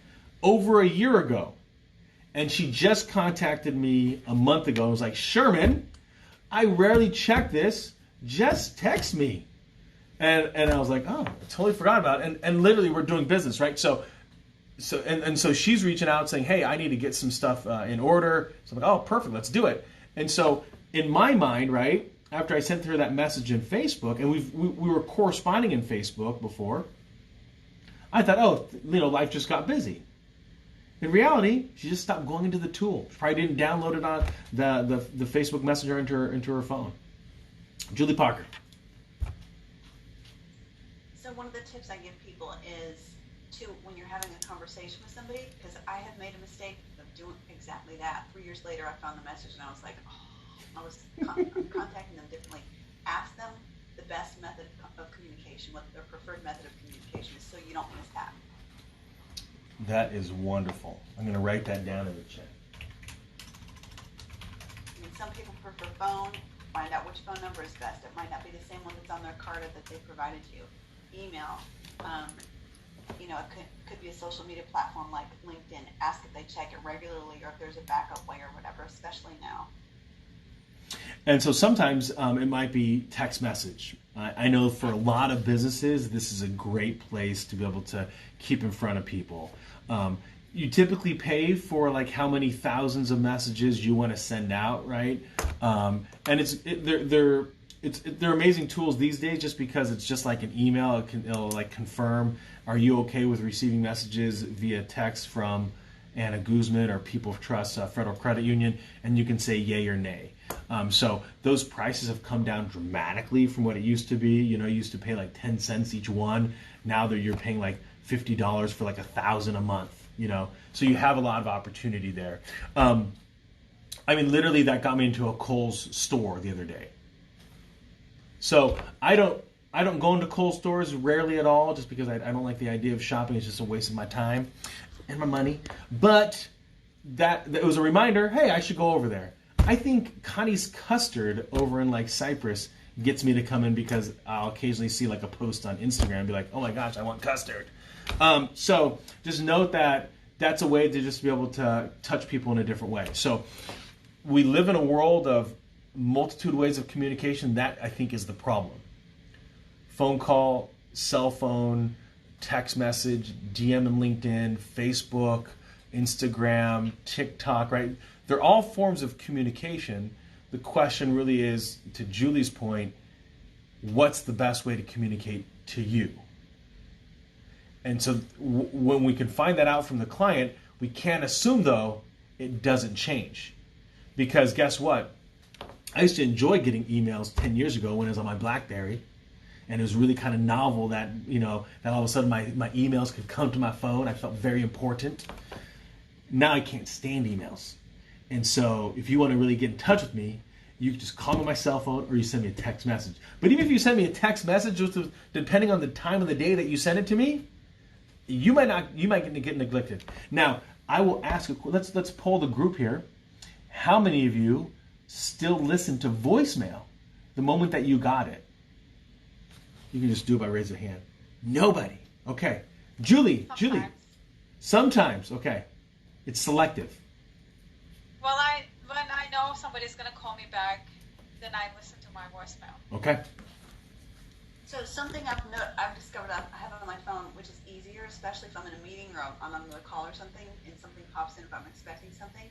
Speaker 3: over a year ago. And she just contacted me a month ago and was like, Sherman, I rarely check this. Just text me. And I was like, oh, I totally forgot about it. And literally we're doing business, right? So she's reaching out saying, hey, I need to get some stuff in order. So I'm like, oh, perfect, let's do it. And so in my mind, right, after I sent her that message in Facebook, and we were corresponding in Facebook before, I thought, oh, life just got busy. In reality, she just stopped going into the tool. She probably didn't download it on the Facebook Messenger into her phone. Julie Parker.
Speaker 4: So one of the tips I give people is when you're having a conversation with somebody, because I have made a mistake of doing exactly that. 3 years later, I found the message and I was like, oh, I was contacting them differently. Ask them the best method of communication, what their preferred method of communication is, so you don't miss that.
Speaker 3: That is wonderful. I'm going to write that down in the chat.
Speaker 4: I mean, some people prefer phone. Find out which phone number is best. It might not be the same one that's on their card that they provided you. Email. It could be a social media platform like LinkedIn. Ask if they check it regularly or if there's a backup way or whatever, especially now.
Speaker 3: And so sometimes it might be text message. I know for a lot of businesses, this is a great place to be able to keep in front of people. You typically pay for like how many thousands of messages you want to send out, right? And they're amazing tools these days, just because it's just like an email. It'll like confirm, are you okay with receiving messages via text from Anna Guzman or People of Trust Federal Credit Union, and you can say yay or nay. So those prices have come down dramatically from what it used to be. You used to pay like 10 cents each one. Now you're paying like $50 for like 1,000 a month. So you have a lot of opportunity there. Literally that got me into a Kohl's store the other day. So I don't go into Kohl's stores rarely at all, just because I don't like the idea of shopping. It's just a waste of my time and my money. But that it was a reminder, hey, I should go over there. I think Connie's Custard over in like Cyprus gets me to come in, because I'll occasionally see like a post on Instagram and be like, oh my gosh, I want custard. So just note that that's a way to just be able to touch people in a different way. So we live in a world of multitude ways of communication. That, I think, is the problem. Phone call, cell phone, text message, DM in LinkedIn, Facebook, Instagram, TikTok, right? They're all forms of communication. The question really is, to Julie's point, what's the best way to communicate to you? And so when we can find that out from the client, we can't assume, though, it doesn't change. Because guess what? I used to enjoy getting emails 10 years ago when it was on my BlackBerry. And it was really kind of novel that, that all of a sudden my emails could come to my phone. I felt very important. Now I can't stand emails. And so if you want to really get in touch with me, you can just call me on my cell phone, or you send me a text message. But even if you send me a text message, depending on the time of the day that you send it to me, you might get neglected. Now, I will ask, let's poll the group here. How many of you still listen to voicemail the moment that you got it? You can just do it by raising a hand. Nobody. Okay. Julie. Sometimes. Okay. It's selective.
Speaker 2: Well, when I know somebody's going to call me back, then I listen to my voicemail.
Speaker 3: Okay.
Speaker 4: So something I've discovered I have on my phone, which is easier, especially if I'm in a meeting or I'm on a call or something, and something pops in if I'm expecting something.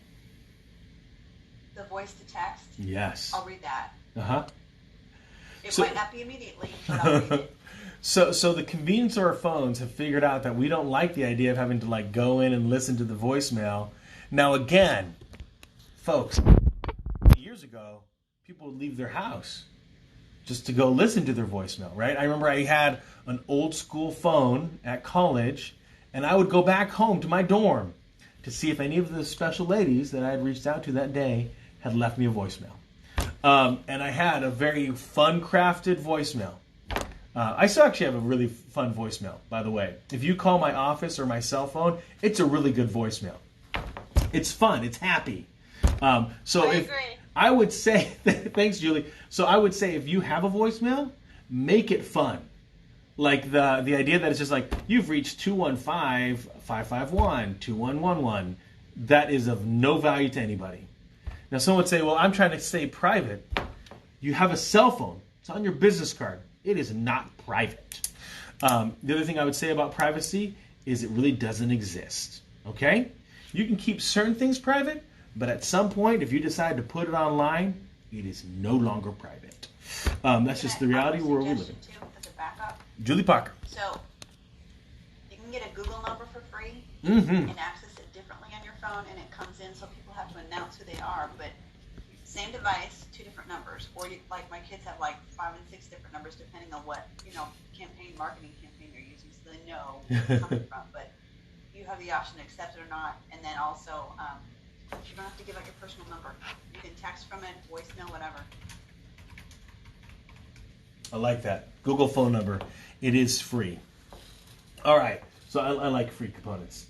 Speaker 4: The voice to text.
Speaker 3: Yes.
Speaker 4: I'll read that.
Speaker 3: Uh-huh.
Speaker 4: It might not be immediately, but I'll read it.
Speaker 3: So the convenience of our phones have figured out that we don't like the idea of having to like go in and listen to the voicemail. Now again, folks, years ago, people would leave their house just to go listen to their voicemail, right? I remember I had an old school phone at college, and I would go back home to my dorm to see if any of the special ladies that I had reached out to that day had left me a voicemail. And I had a very fun-crafted voicemail. I still actually have a really fun voicemail, by the way. If you call my office or my cell phone, it's a really good voicemail. It's fun. It's happy. I agree. I would say, thanks, Julie. So I would say if you have a voicemail, make it fun. Like the idea that it's just like, you've reached 215-551-2111. That is of no value to anybody. Now, someone would say, well, I'm trying to stay private. You have a cell phone. It's on your business card. It is not private. The other thing I would say about privacy is it really doesn't exist. Okay? You can keep certain things private, but at some point, if you decide to put it online, it is no longer private. That's just the reality where we live in.
Speaker 4: Too, as a backup.
Speaker 3: Julie Parker.
Speaker 4: So, you can get a Google number for free
Speaker 3: Mm-hmm.
Speaker 4: and access it differently on your phone, and it comes in so people have to announce who they are, but same device, 2 different numbers. Or like my kids have like 5 and 6 different numbers depending on what, marketing campaign they're using, so they know where it's coming from. But you have the option to accept it or not, and then also you don't have to give out your personal number. You can text from it, voicemail, whatever.
Speaker 3: I like that. Google phone number. It is free. All right. So I like free components.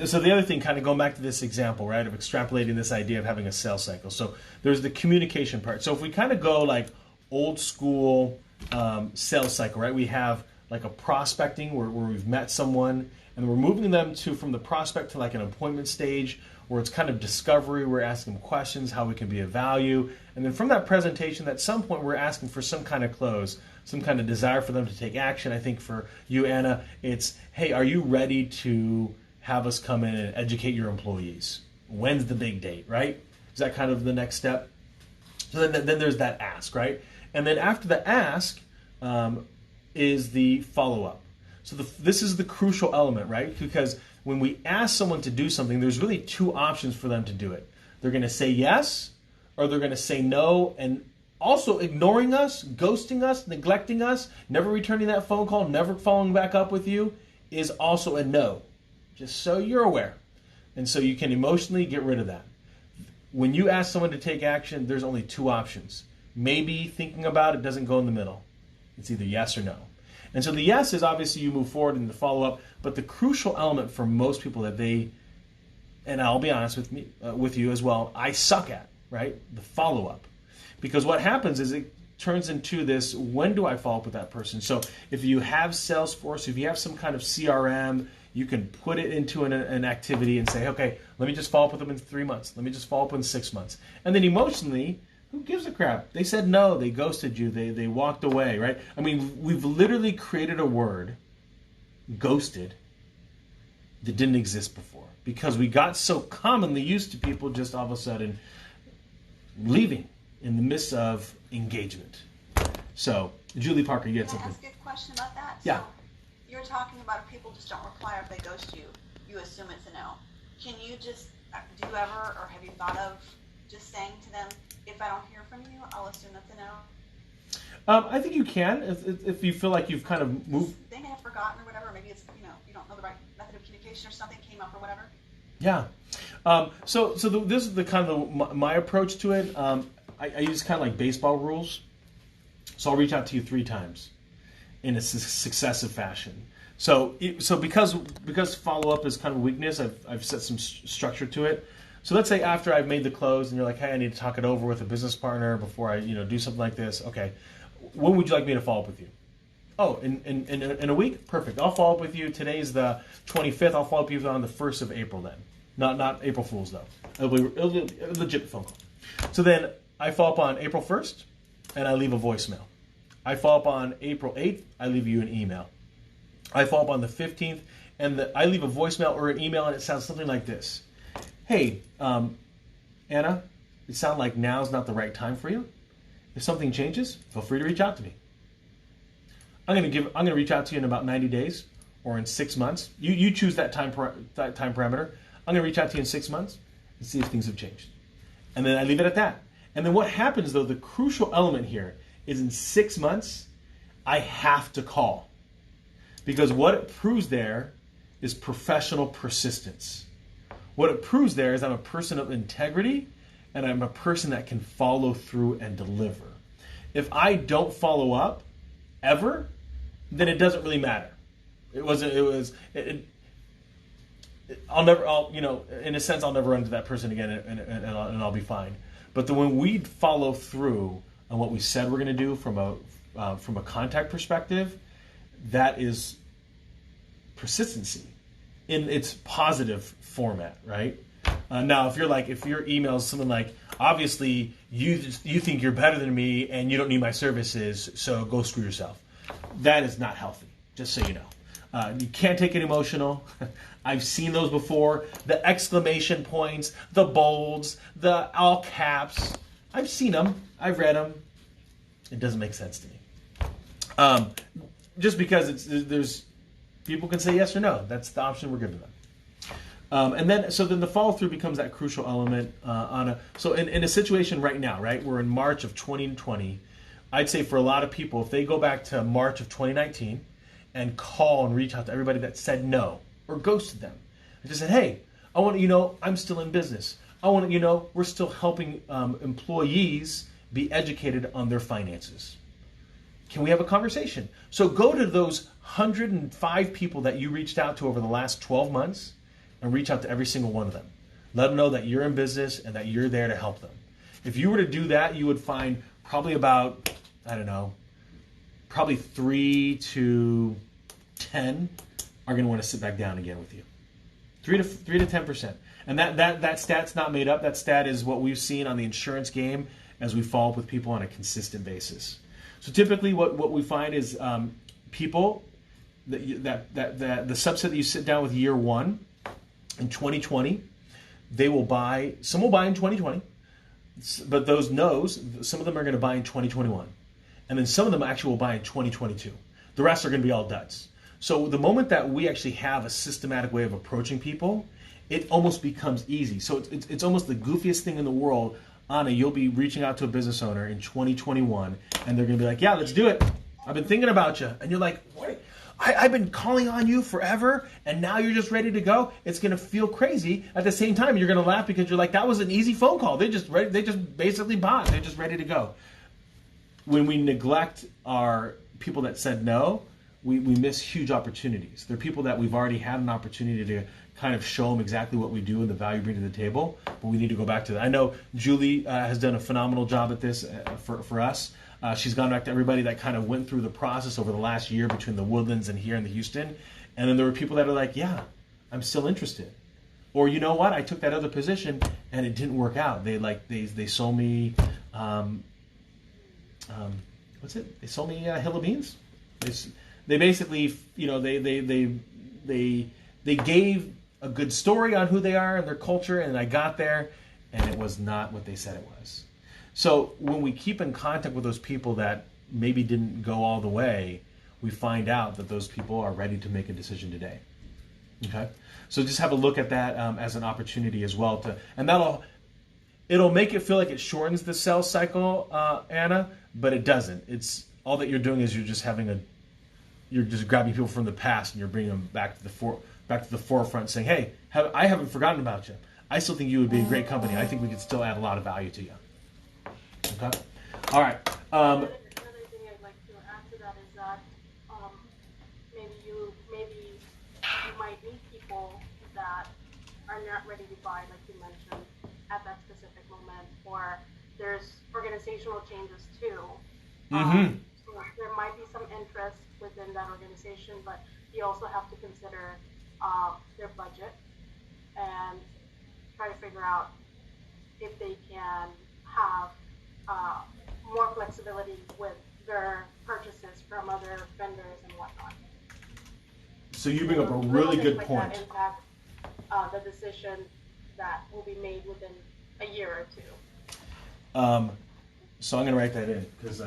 Speaker 3: So the other thing, kind of going back to this example, right, of extrapolating this idea of having a sales cycle. So there's the communication part. So if we kind of go like old school sales cycle, right, we have like a prospecting where we've met someone and we're moving them from the prospect to like an appointment stage where it's kind of discovery. We're asking them questions, how we can be of value. And then from that presentation, at some point, we're asking for some kind of close, some kind of desire for them to take action. I think for you, Anna, it's, hey, are you ready to have us come in and educate your employees? When's the big date, right? Is that kind of the next step? So then there's that ask, right? And then after the ask is the follow-up. So this is the crucial element, right? Because when we ask someone to do something, there's really two options for them to do it. They're going to say yes, or they're going to say no, and also ignoring us, ghosting us, neglecting us, never returning that phone call, never following back up with you is also a no. Just so you're aware. And so you can emotionally get rid of that. When you ask someone to take action, there's only two options. Maybe thinking about it doesn't go in the middle. It's either yes or no. And so the yes is obviously you move forward in the follow-up, but the crucial element for most people that they, and I'll be honest with you as well, I suck at, right? The follow-up. Because what happens is it turns into this, when do I follow up with that person? So if you have Salesforce, if you have some kind of CRM, you can put it into an activity and say, okay, let me just follow up with them in 3 months. Let me just follow up in 6 months. And then emotionally, who gives a crap? They said no, they ghosted you, they walked away, right? I mean, we've literally created a word, ghosted, that didn't exist before. Because we got so commonly used to people just all of a sudden leaving in the midst of engagement. So, Julie Parker, you had
Speaker 4: Can I
Speaker 3: something.
Speaker 4: ask a question about that?
Speaker 3: Yeah.
Speaker 4: So, you're talking about if people just don't reply or if they ghost you, you assume it's a no. Can you just, do you ever, or have you thought of just saying to them, if I don't hear from you, I'll assume that's a no?
Speaker 3: I think you can, if you feel like you've kind of moved.
Speaker 4: They may have forgotten or whatever. Maybe it's, you don't know the right method of communication or something came up or whatever.
Speaker 3: Yeah. This is the kind of my approach to it. I use kind of like baseball rules. So I'll reach out to you 3 times in a successive fashion. So because follow up is kind of a weakness, I've set some structure to it. So let's say after I've made the close and you're like, hey, I need to talk it over with a business partner before I do something like this. Okay, when would you like me to follow up with you? Oh, in a week? Perfect. I'll follow up with you. Today's the 25th. I'll follow up with you on the 1st of April then. Not April Fool's though. It'll be a legit phone call. So then I follow up on April 1st and I leave a voicemail. I follow up on April 8th. I leave you an email. I follow up on the 15th and I leave a voicemail or an email and it sounds something like this. Hey, Anna, it sounds like now's not the right time for you. If something changes, feel free to reach out to me. I'm gonna reach out to you in about 90 days or in 6 months. You choose that time parameter. I'm gonna reach out to you in 6 months and see if things have changed. And then I leave it at that. And then what happens though, the crucial element here is in 6 months, I have to call. Because what it proves there is professional persistence. What it proves there is I'm a person of integrity and I'm a person that can follow through and deliver. If I don't follow up ever, then it doesn't really matter. In a sense, I'll never run into that person again and I'll be fine. But when we follow through on what we said we're going to do from a contact perspective, that is persistency in its positive format, right? Now, if your email is something like, obviously you think you're better than me and you don't need my services, so go screw yourself. That is not healthy, just so you know. You can't take it emotional. I've seen those before. The exclamation points, the bolds, the all caps. I've seen them. I've read them. It doesn't make sense to me. Just because there's people can say yes or no. That's the option we're giving them. And then the follow through becomes that crucial element in a situation right now, right? We're in March of 2020. I'd say for a lot of people, if they go back to March of 2019 and call and reach out to everybody that said no or ghosted them, and just said, hey, I want you to know I'm still in business. I want you to know we're still helping employees be educated on their finances. Can we have a conversation? So go to those 105 people that you reached out to over the last 12 months and reach out to every single one of them. Let them know that you're in business and that you're there to help them. If you were to do that, you would find probably about, probably 3 to 10 are going to want to sit back down again with you. 3 to 10%. And that stat's not made up. That stat is what we've seen on the insurance game as we follow up with people on a consistent basis. So typically what we find is people, that the subset that you sit down with year one in 2020, some will buy in 2020, but those no's, some of them are going to buy in 2021. And then some of them actually will buy in 2022. The rest are going to be all duds. So the moment that we actually have a systematic way of approaching people, it almost becomes easy. So it's almost the goofiest thing in the world. Anna, you'll be reaching out to a business owner in 2021, and they're going to be like, yeah, let's do it. I've been thinking about you. And you're like, what? I've been calling on you forever, and now you're just ready to go. It's going to feel crazy. At the same time, you're going to laugh because you're like, that was an easy phone call. They just basically bought. They're just ready to go. When we neglect our people that said no, we miss huge opportunities. They're people that we've already had an opportunity to kind of show them exactly what we do and the value we bring to the table, but we need to go back to that. I know Julie has done a phenomenal job at this for us. She's gone back to everybody that kind of went through the process over the last year between the Woodlands and here in the Houston. And then there were people that are like, yeah, I'm still interested. Or you know what? I took that other position and it didn't work out. They sold me, what's it? They sold me Hill of Beans. They basically, they gave a good story on who they are and their culture, and I got there and it was not what they said it was. So when we keep in contact with those people that maybe didn't go all the way, we find out that those people are ready to make a decision today. Okay, so just have a look at that as an opportunity as well and it'll make it feel like it shortens the sales cycle, Anna, but it doesn't. It's all that you're doing is you're just grabbing people from the past and you're bringing them back to the forefront, saying, hey, I haven't forgotten about you. I still think you would be a great company. I think we could still add a lot of value to you. Okay. All right.
Speaker 1: Another thing I'd like to add to that is that maybe you might meet people that are not ready to buy, like you mentioned, at that specific moment, or there's organizational changes too. So there might be some interest within that organization, but you also have to consider their budget and try to figure out if they can have more flexibility with their purchases from other vendors and whatnot.
Speaker 3: So you bring up a really good
Speaker 1: Like
Speaker 3: point.
Speaker 1: that impact the decision that will be made within a year or two.
Speaker 3: So I'm going to write that in because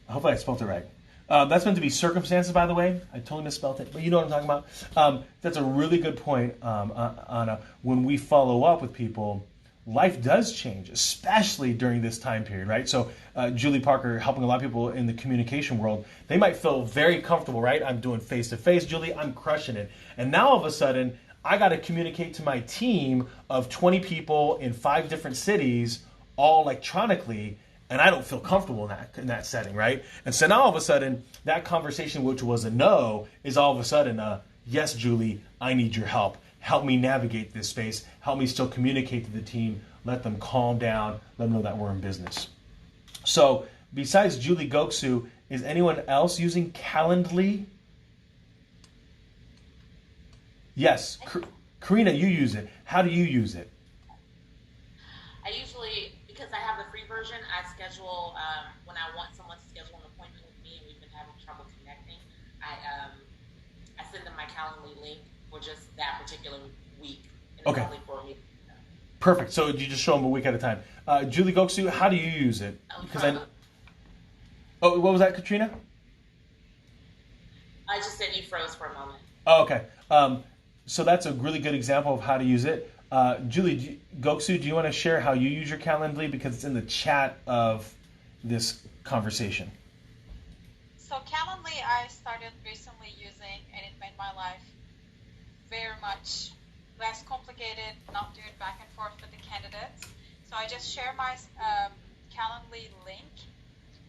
Speaker 3: hopefully I spelled it right. That's meant to be circumstances, by the way. I totally misspelled it, but you know what I'm talking about. That's a really good point, Anna. When we follow up with people, life does change, especially during this time period, right? So Julie Parker, helping a lot of people in the communication world, they might feel very comfortable, right? I'm doing face-to-face, Julie, I'm crushing it. And now all of a sudden, I got to communicate to my team of 20 people in 5 different cities, all electronically, and I don't feel comfortable in that setting, right? And so now all of a sudden, that conversation, which was a no, is all of a sudden a, yes, Julie, I need your help. Help me navigate this space. Help me still communicate to the team. Let them calm down. Let them know that we're in business. So besides Julie Goksu, is anyone else using Calendly? Yes. Karina, you use it. How do you use it?
Speaker 6: I usually, because I have the free version, I schedule, when I want someone to schedule an appointment with me and we've been having trouble connecting, I send them my Calendly link for just that particular week. And it's
Speaker 3: Okay.
Speaker 6: only for a week.
Speaker 3: Perfect. So you just show them a week at a time. Julie Goksu, how do you use it? Oh, what was that, Katrina?
Speaker 6: I just said you froze for a moment.
Speaker 3: Oh, okay. So that's a really good example of how to use it. Julie Goksu, do you want to share how you use your Calendly? Because it's in the chat of this conversation.
Speaker 2: So Calendly I started recently using, and it made my life very much less complicated, not doing back and forth with the candidates. So I just share my Calendly link,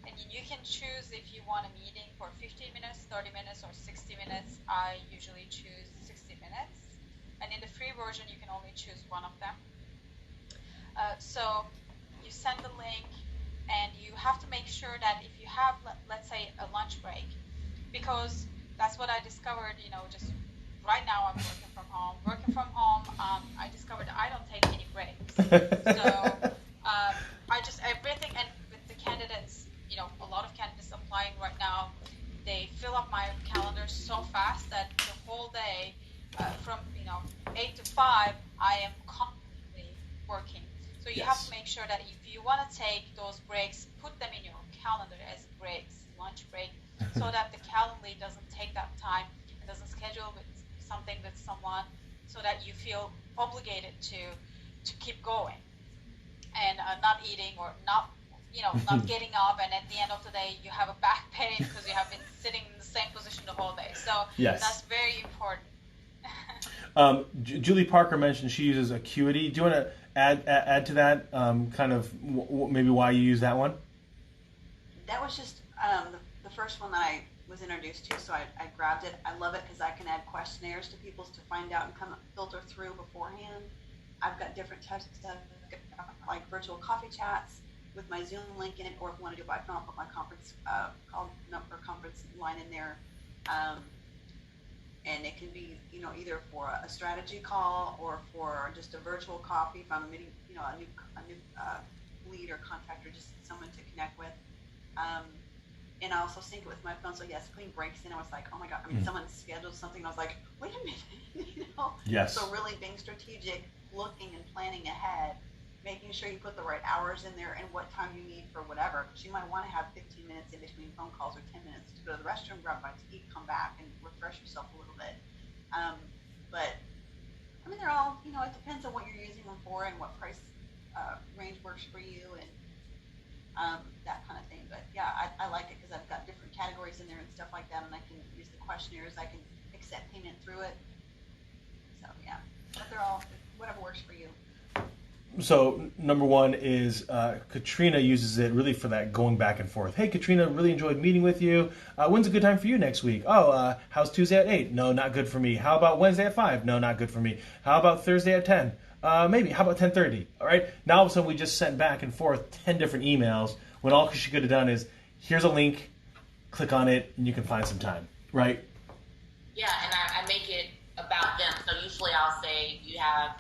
Speaker 2: and you can choose if you want a meeting for 15 minutes, 30 minutes, or 60 minutes. I usually choose 60 minutes. And in the free version, you can only choose one of them. So you send the link, and you have to make sure that if you have, let's say, a lunch break, because that's what I discovered, just right now I'm working from home. I discovered I don't take any breaks. So I just, everything, and with the candidates, a lot of candidates applying right now, they fill up my calendar so fast that the whole day, from 8 to 5, I am constantly working. So you have to make sure that if you want to take those breaks, put them in your calendar as breaks. so that the Calendly doesn't take that time, it doesn't schedule with something with someone, so that you feel obligated to keep going and not eating or not, not getting up, and at the end of the day you have a back pain because you have been sitting in the same position the whole day. So
Speaker 3: Yes.
Speaker 2: that's very important.
Speaker 3: Julie Parker mentioned she uses Acuity. Do you want to add to that, kind of maybe why you use that one?
Speaker 4: That was just the first one that I was introduced to, so I grabbed it. I love it because I can add questionnaires to people to find out and come filter through beforehand. I've got different types of stuff, like virtual coffee chats with my Zoom link in it, or if you want to do it by phone, I'll put my conference call number, conference line in there. And it can be, either for a strategy call or for just a virtual coffee if I'm meeting, a new lead or contractor, just someone to connect with. And I also sync it with my phone. So yes, Queen breaks in. I was like, oh my God. I mean, someone scheduled something. And I was like, wait a minute,
Speaker 3: Yes.
Speaker 4: So really being strategic, looking and planning ahead, making sure you put the right hours in there and what time you need for whatever. Because you might want to have 15 minutes in between phone calls or 10 minutes to go to the restroom, grab a bite to eat, come back and refresh yourself a little bit. But I mean, they're all, it depends on what you're using them for and what price range works for you and that kind of thing. But yeah, I like it because I've got different categories in there and stuff like that, and I can use the questionnaires. I can accept payment through it. So yeah, but they're all whatever works for you.
Speaker 3: So number one is Katrina uses it really for that going back and forth. Hey, Katrina, really enjoyed meeting with you. When's a good time for you next week? Oh, how's Tuesday at 8? No, not good for me. How about Wednesday at 5? No, not good for me. How about Thursday at 10? Maybe. How about 10:30? All right. Now all of a sudden we just sent back and forth 10 different emails when all she could have done is, here's a link, click on it, and you can find some time. Right?
Speaker 6: Yeah, and I make it about them. So usually I'll say you have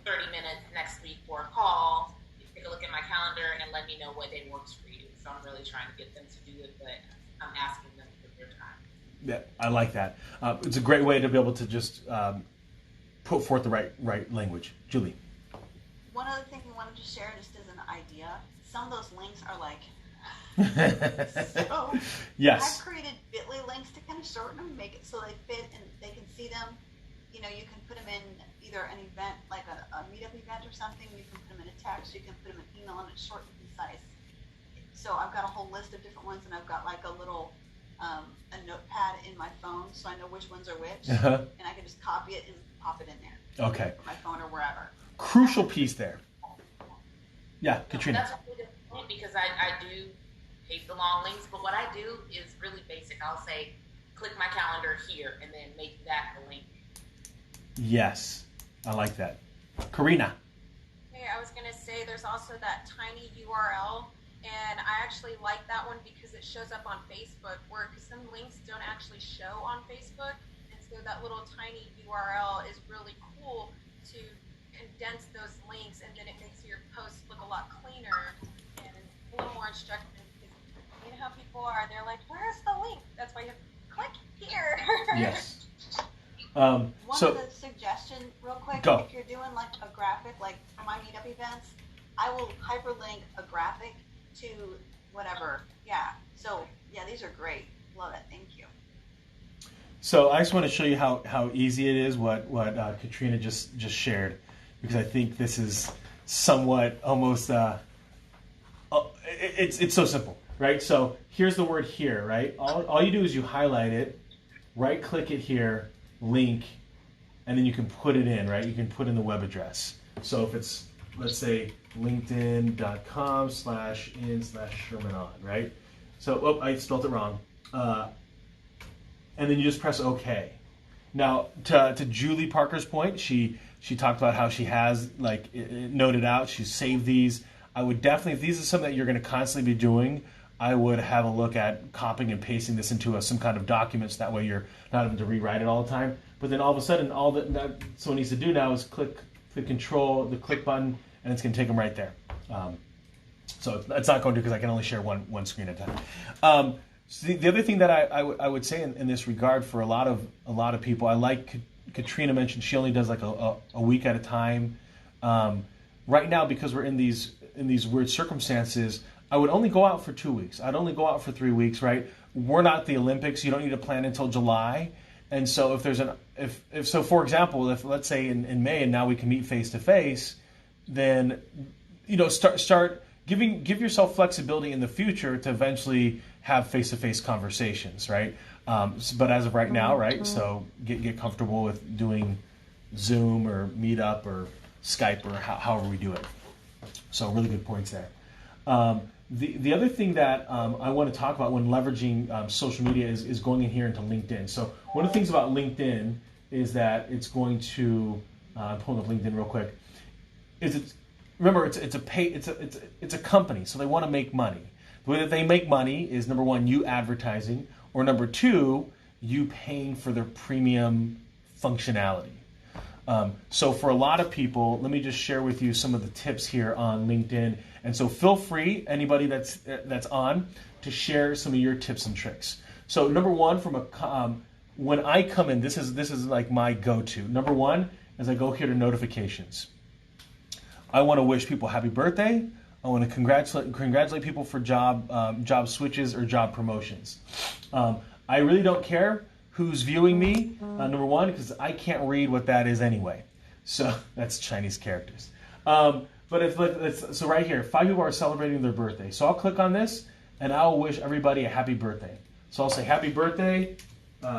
Speaker 6: 30 minutes next week for a call. You take a look at my calendar and let me know what day works for you. So I'm really trying to get them to do it, but I'm asking them for their time.
Speaker 3: Yeah, I like that. It's a great way to be able to just put forth the right language. Julie.
Speaker 4: One other thing we wanted to share just as an idea, some of those links are like, so
Speaker 3: Yes.
Speaker 4: I've created bit.ly links to kind of shorten them, make it so they fit and they can see them. You can put them in either an event, like a meetup event or something. You can put them in a text. You can put them in email, and it's short and concise. So I've got a whole list of different ones, and I've got like a little a notepad in my phone, so I know which ones are which, and I can just copy it and pop it in there.
Speaker 3: Okay.
Speaker 4: On my phone or wherever.
Speaker 3: Crucial piece there. Yeah, Katrina.
Speaker 6: That's a really good point because I do hate the long links, but what I do is really basic. I'll say, click my calendar here, and then make that the link.
Speaker 3: Yes, I like that. Karina.
Speaker 7: Hey, I was going to say there's also that tiny URL, and I actually like that one because it shows up on Facebook, because some links don't actually show on Facebook, and so that little tiny URL is really cool to condense those links, and then it makes your posts look a lot cleaner and a little more instructive. You know how people are, they're like, where's the link? That's why you have to click here.
Speaker 3: Yes.
Speaker 4: One
Speaker 3: So
Speaker 4: other suggestion, real quick,
Speaker 3: Go.
Speaker 4: if you're doing like a graphic, like for my meetup events, I will hyperlink a graphic to whatever. Yeah. So yeah, these are great. Love it. Thank you.
Speaker 3: So I just want to show you how easy it is what Katrina just shared, because I think this is somewhat almost it's so simple, right? So here's the word here, right? All you do is you highlight it, right click it here, link, and then you can put it in, right? You can put in the web address. So if it's, let's say, linkedin.com/in/ShermanOn, right? So, I spelled it wrong. And then you just press OK. Now, to Julie Parker's point, she talked about how she has noted out, she's saved these. I would definitely, if these are something that you're going to constantly be doing, I would have a look at copying and pasting this into some kind of document, so that way you're not having to rewrite it all the time. But then all of a sudden, all that someone needs to do now is click the control, the click button, and it's going to take them right there. So it's not going to, because I can only share one screen at a time. So the other thing that I would say in this regard for a lot of people, I like Katrina mentioned she only does like a week at a time. Right now, because we're in these weird circumstances, I would only go out for 2 weeks. I'd only go out for 3 weeks, right? We're not the Olympics. You don't need to plan until July. And so if so, for example, if let's say in May and now we can meet face to face, then, start give yourself flexibility in the future to eventually have face to face conversations, right? But as of right now, right? So get comfortable with doing Zoom or Meetup or Skype or however we do it. So really good points there. The other thing that I want to talk about when leveraging social media is going in here into LinkedIn. So one of the things about LinkedIn is that it's going to I'm pulling up LinkedIn real quick. Remember it's a company, so they want to make money. The way that they make money is, number one, you advertising, or number two, you paying for their premium functionality. So for a lot of people, let me just share with you some of the tips here on LinkedIn. And so feel free, anybody that's on, to share some of your tips and tricks. So number one, when I come in, this is like my go-to. Number one, as I go here to notifications, I want to wish people happy birthday. I want to congratulate people for job switches or job promotions. I really don't care who's viewing me, number one, because I can't read what that is anyway. So that's Chinese characters. But so right here, 5 people are celebrating their birthday. So I'll click on this, and I'll wish everybody a happy birthday. So I'll say happy birthday,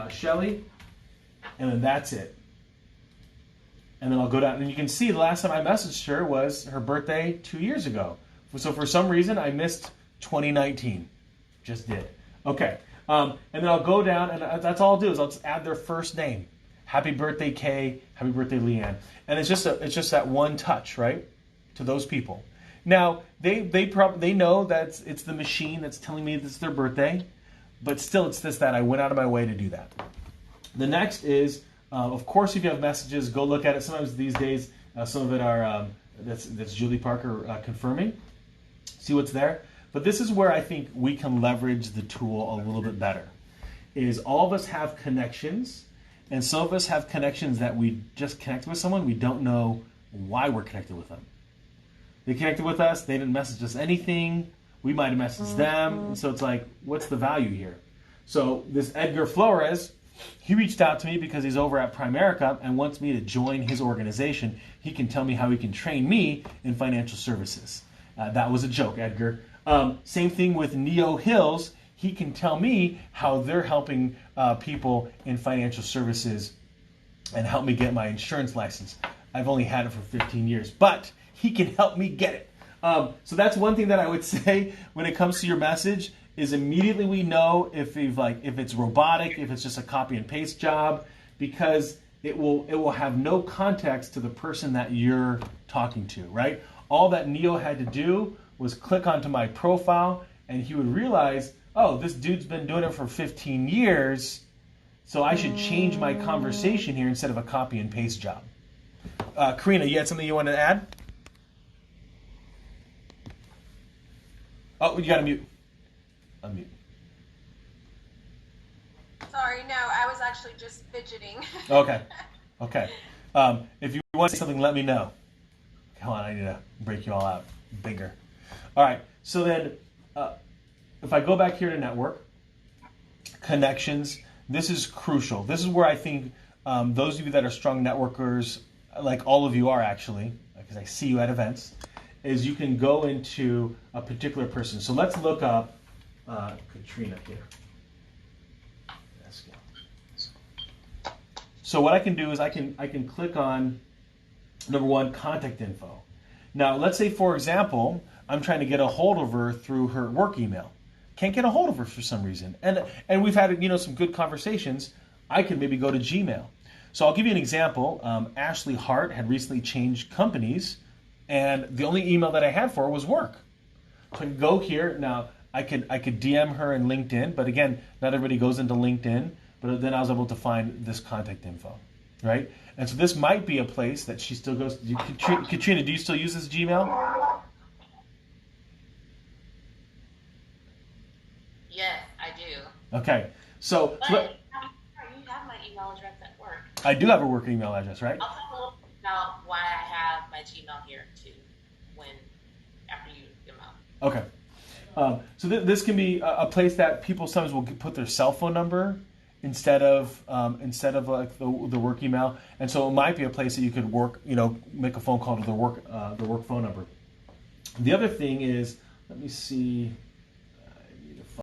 Speaker 3: Shelly, and then that's it. And then I'll go down, and you can see the last time I messaged her was her birthday 2 years ago. So for some reason, I missed 2019. Just did. Okay. And then I'll go down, and that's all I'll do is I'll just add their first name. Happy birthday, Kay. Happy birthday, Leanne. And it's just that one touch, right, to those people. Now they know that it's the machine that's telling me this is their birthday, but still it's that I went out of my way to do that. The next is, of course, if you have messages, go look at it. Sometimes these days, some of it are that's Julie Parker confirming. See what's there. But this is where I think we can leverage the tool a little bit better. Is all of us have connections, and some of us have connections that we just connected with someone. We don't know why we're connected with them. They connected with us. They didn't message us anything. We might have messaged them. And so it's like, what's the value here? So this Edgar Flores, he reached out to me because he's over at Primerica and wants me to join his organization. He can tell me how he can train me in financial services. That was a joke, Edgar. Same thing with Neo Hills. He can tell me how they're helping people in financial services and help me get my insurance license. I've only had it for 15 years, but he can help me get it. So that's one thing that I would say when it comes to your message is immediately we know if it's robotic, if it's just a copy and paste job, because it will have no context to the person that you're talking to, right? All that Neo had to do was click onto my profile, and he would realize, oh, this dude's been doing it for 15 years, so I should change my conversation here instead of a copy and paste job. Karina, you had something you wanted to add? Oh, you got to mute. Unmute.
Speaker 7: Sorry, no, I was actually just fidgeting.
Speaker 3: Okay. If you want to say something, let me know. Come on, I need to break you all out bigger. All right, so then if I go back here to network, connections, this is crucial. This is where I think those of you that are strong networkers, like all of you are actually, because I see you at events, is you can go into a particular person. So let's look up Katrina here. Let's go. So what I can do is I can click on, number one, contact info. Now, let's say, for example, I'm trying to get a hold of her through her work email. Can't get a hold of her for some reason. And we've had some good conversations. I could maybe go to Gmail. So I'll give you an example. Ashley Hart had recently changed companies, and the only email that I had for her was work. So I can go here. Now, I could DM her in LinkedIn, but again, not everybody goes into LinkedIn. But then I was able to find this contact info, right? And so this might be a place that she still goes to. Katrina, do you still use this Gmail?
Speaker 6: Yes, I do.
Speaker 3: Okay. So
Speaker 6: But you have my email address at work.
Speaker 3: I do have a work email address, right?
Speaker 6: I'll talk a little bit about why I have my Gmail here too, after you come out.
Speaker 3: Okay. This can be a place that people sometimes will put their cell phone number instead of like the work email, and so it might be a place that you could make a phone call to the work phone number. The other thing is, let me see.